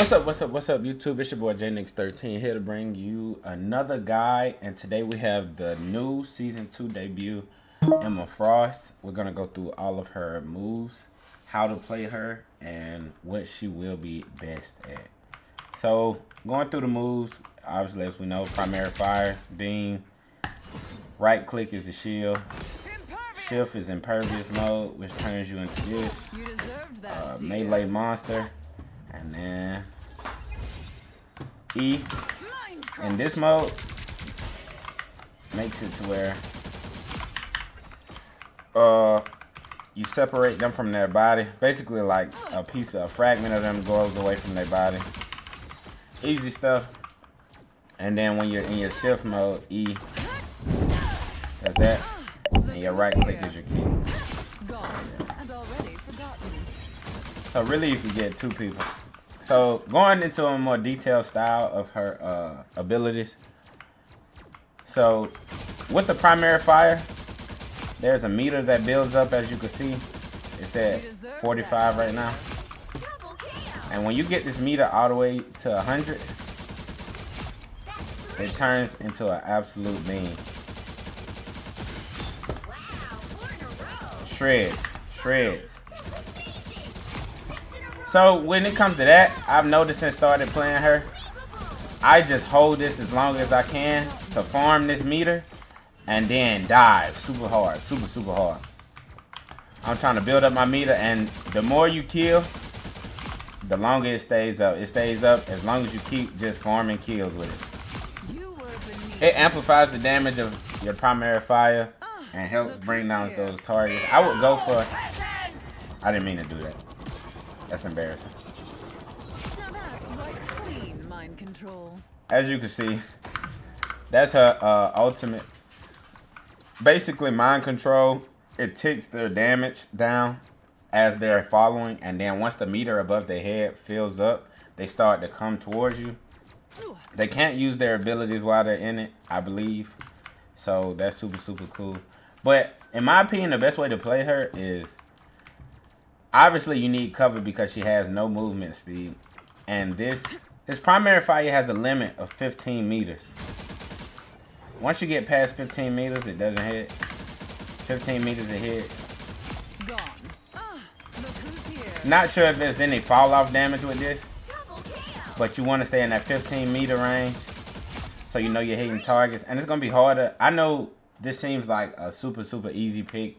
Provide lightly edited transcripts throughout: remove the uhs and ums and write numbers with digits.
What's up, YouTube? It's your boy JNix13 here to bring you another guide. And today we have the new Season 2 debut, Emma Frost. We're going to go through all of her moves, how to play her, and what she will be best at. So, going through the moves, obviously, as we know, primary fire, beam, right click is the shield. Shift is impervious mode, which turns you into this. Melee monster. And then E in this mode makes it to where you separate them from their body. Basically like a fragment of them goes away from their body. Easy stuff. And then when you're in your shift mode, E does that. And your right click is your key. So really you can get two people. So going into a more detailed style of her abilities. So with the primary fire, there's a meter that builds up, as you can see. It's at 45 right now. And when you get this meter all the way to 100, it turns into an absolute beam. Shreds. So when it comes to that, I've noticed since started playing her, I just hold this as long as I can to farm this meter and then dive super hard, super hard. I'm trying to build up my meter, and the more you kill, the longer it stays up. It stays up as long as you keep just farming kills with it. It amplifies the damage of your primary fire and helps bring down those targets. I would go for... I didn't mean to do that. That's embarrassing. Now that's right clean mind control. As you can see, that's her ultimate. Basically, mind control. It ticks their damage down as they're following, and then once the meter above their head fills up, they start to come towards you. They can't use their abilities while they're in it, I believe. So that's super cool. But in my opinion, the best way to play her is... Obviously, you need cover because she has no movement speed. And this primary fire has a limit of 15 meters. Once you get past 15 meters, it doesn't hit. 15 meters it hit. Not sure if there's any fall off damage with this. But you want to stay in that 15 meter range. So you know you're hitting targets. And it's going to be harder. I know this seems like a super easy pick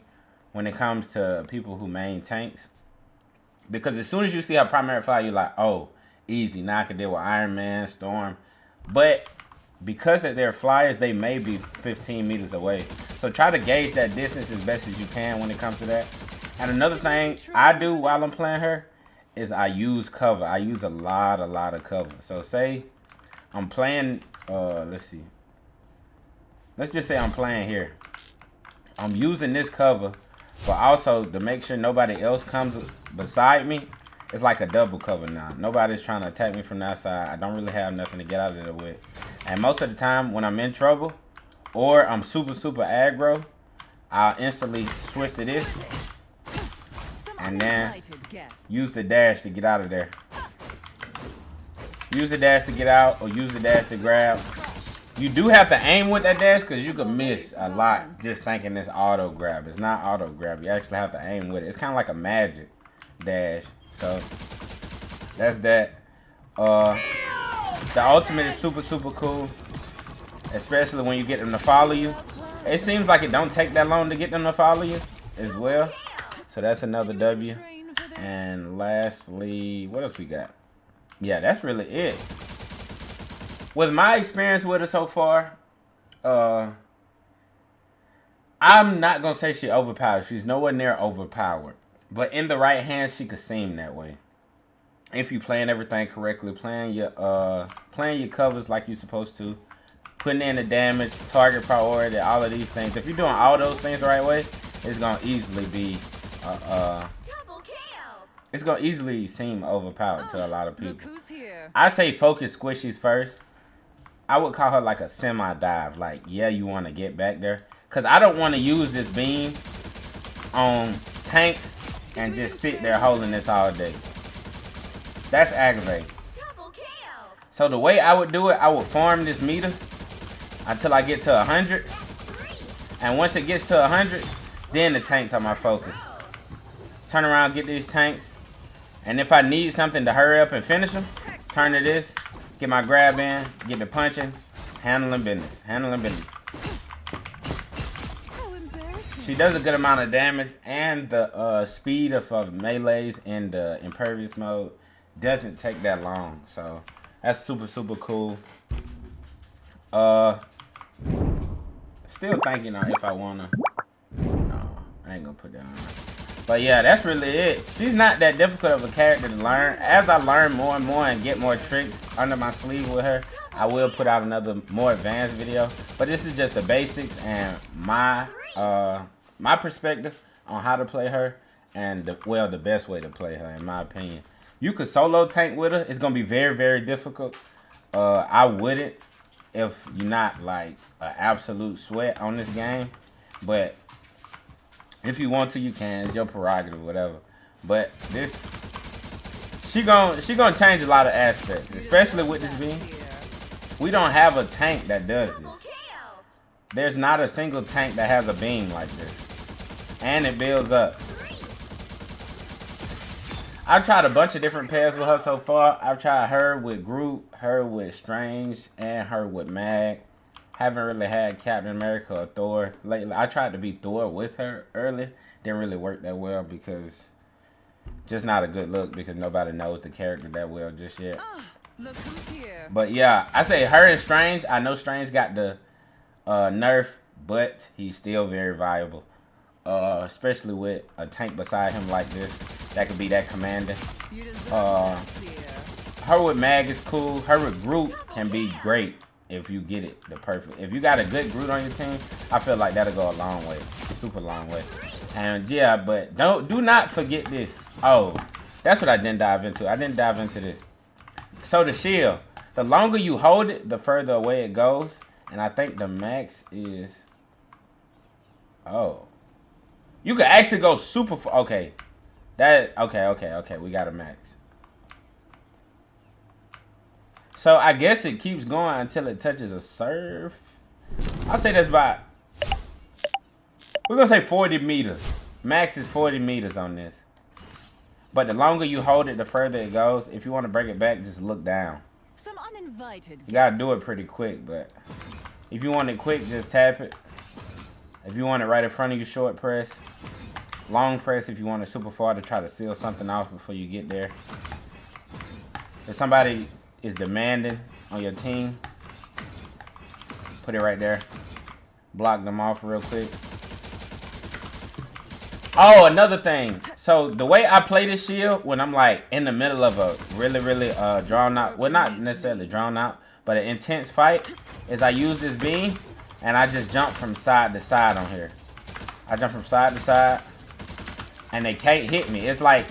when it comes to people who main tanks. Because as soon as you see her primary fire, you're like, oh, easy. Now I can deal with Iron Man, Storm. But because that they're flyers, they may be 15 meters away. So try to gauge that distance as best as you can when it comes to that. And another thing I do while I'm playing her is I use cover. I use a lot of cover. So say I'm playing, let's see. Let's just say I'm playing here. I'm using this cover, but also to make sure nobody else comes beside me. It's like a double cover now. Nobody's trying to attack me from that side. I don't really have nothing to get out of there with. And most of the time when I'm in trouble or I'm super aggro, I'll instantly switch to this and then use the dash to get out of there. Use the dash to get out or use the dash to grab. You do have to aim with that dash because you can miss a lot just thinking it's auto grab. It's not auto grab. You actually have to aim with it. It's kind of like a magic dash. So that's that. The ultimate is super cool, especially when you get them to follow you. It seems like it don't take that long to get them to follow you as well. So that's another W. And lastly, what else we got? Yeah, that's really it. With my experience with her so far, I'm not going to say she's overpowered. She's nowhere near overpowered. But in the right hands, she could seem that way. If you playing everything correctly, playing your covers like you're supposed to, putting in the damage, target priority, all of these things. If you're doing all those things the right way, it's going to easily be, it's going to easily seem overpowered to a lot of people. I say focus squishies first. I would call her like a semi-dive. Like, yeah, you want to get back there. Because I don't want to use this beam on tanks and just sit there holding this all day. That's aggravating. So the way I would do it, I would farm this meter until I get to 100. And once it gets to 100, then the tanks are my focus. Turn around, get these tanks. And if I need something to hurry up and finish them, turn to this, get my grab in, get the punching, handling business, handling business. She does a good amount of damage, and the speed of melees in the impervious mode doesn't take that long. So that's super, super cool. Still thinking on if I wanna. No, I ain't gonna put that on. But yeah, that's really it. She's not that difficult of a character to learn. As I learn more and more and get more tricks under my sleeve with her, I will put out another more advanced video. But this is just the basics and my perspective on how to play her, and the best way to play her in my opinion. You could solo tank with her. It's gonna be very, very difficult. I wouldn't if you're not like an absolute sweat on this game, but if you want to, you can. It's your prerogative, whatever. But this, she gonna change a lot of aspects, especially with this beam. We don't have a tank that does this. There's not a single tank that has a beam like this, and it builds up. I've tried a bunch of different pairs with her so far. I've tried her with Groot, her with Strange, and her with Mag. Haven't really had Captain America or Thor lately. I tried to be Thor with her early. Didn't really work that well because just not a good look because nobody knows the character that well just yet. Look who's here. But yeah, I say her and Strange. I know Strange got the nerf, but he's still very viable. Especially with a tank beside him like this. That could be that commander. Her with Mag is cool. Her with Groot can be great if you get it the perfect. If you got a good Groot on your team, I feel like that'll go a long way. Super long way. And yeah, but do not forget this. Oh, that's what I didn't dive into. I didn't dive into this. So the shield. The longer you hold it, the further away it goes. And I think the max is... Oh. You can actually go super far. Okay. Okay. We got a max. So I guess it keeps going until it touches a serve. I'll say that's about... We're going to say 40 meters. Max is 40 meters on this. But the longer you hold it, the further it goes. If you want to break it back, just look down. Some uninvited You got to do it pretty quick, but... If you want it quick, just tap it. If you want it right in front of you, short press. Long press if you want it super far to try to seal something off before you get there. If somebody is demanding on your team, put it right there. Block them off real quick. Oh, another thing. So the way I play this shield, when I'm like in the middle of a really drawn out, well, not necessarily drawn out, but an intense fight, is I use this beam and I just jump from side to side on here. I jump from side to side and they can't hit me. It's like,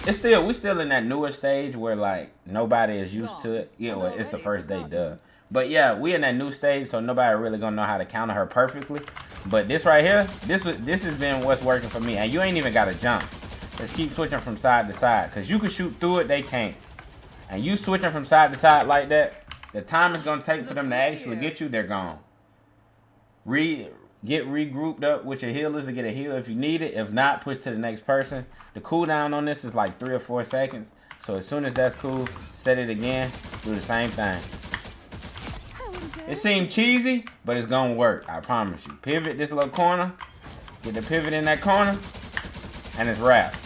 we're still in that newer stage where like nobody is used to it. Yeah, well, it's the first day, duh. But yeah, we in that new stage, so nobody really gonna know how to counter her perfectly. But this right here, this has been what's working for me. And you ain't even gotta jump. Just keep switching from side to side. Cause you can shoot through it, they can't. And you switching from side to side like that, the time it's gonna take for them to actually get you, they're gone. Get regrouped up with your healers to get a heal if you need it. If not, push to the next person. The cooldown on this is like 3 or 4 seconds. So as soon as that's cool, set it again, do the same thing. It seemed cheesy, but it's gonna work, I promise you. Pivot this little corner, get the pivot in that corner, and it's wrapped.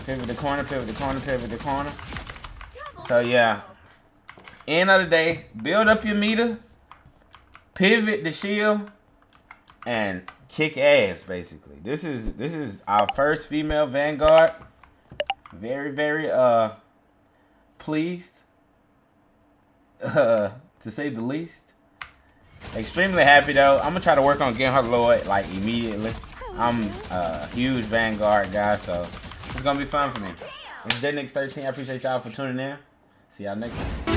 Pivot the corner, pivot the corner, pivot the corner. So yeah, end of the day, build up your meter, pivot the shield, and kick ass basically. This is our first female Vanguard. Very pleased. To say the least. Extremely happy though. I'm gonna try to work on getting her Lord like immediately. I'm a huge Vanguard guy, so it's gonna be fun for me. It's Deadnix13. I appreciate y'all for tuning in. See y'all next time.